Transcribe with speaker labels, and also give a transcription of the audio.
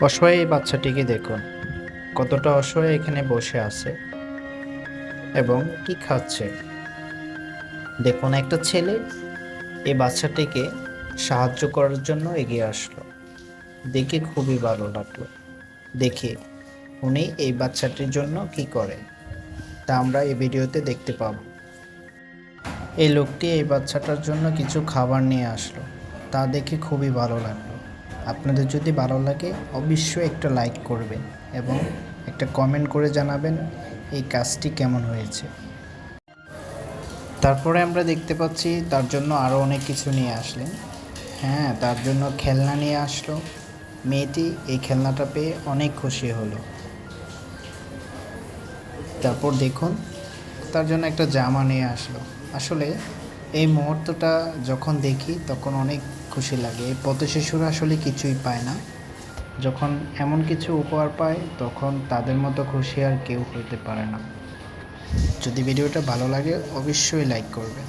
Speaker 1: অসহায় এই বাচ্চাটিকে দেখুন, কতটা অসহায় এখানে বসে আছে এবং কি খাচ্ছে। দেখুন, একটা ছেলে এই বাচ্চাটিকে সাহায্য করার জন্য এগিয়ে আসলো। দেখে খুবই ভালো লাগলো। দেখে উনি এই বাচ্চাটির জন্য কি করে তা আমরা এই ভিডিওতে দেখতে পাবো। এই লোকটি এই বাচ্চাটার জন্য কিছু খাবার নিয়ে আসলো, তা দেখে খুবই ভালো লাগলো। আপনাদের যদি ভালো লাগে অবশ্যই একটা লাইক করবেন এবং একটা কমেন্ট করে জানাবেন এই কাজটি কেমন হয়েছে। তারপরে আমরা দেখতে পাচ্ছি তার জন্য আরও অনেক কিছু নিয়ে আসলেন। হ্যাঁ, তার জন্য খেলনা নিয়ে আসলো। মেয়েটি এই খেলনাটা পেয়ে অনেক খুশি হলো। তারপর দেখুন, তার জন্য একটা জামা নিয়ে আসলো। আসলে এই মুহূর্তটা যখন দেখি তখন অনেক খুশি লাগে। এই পথ শিশুরা আসলে কিছুই পায় না, যখন এমন কিছু উপহার পায় তখন তাদের মতো খুশি আর কেউ হতে পারে না। যদি ভিডিওটা ভালো লাগে অবশ্যই লাইক করবেন।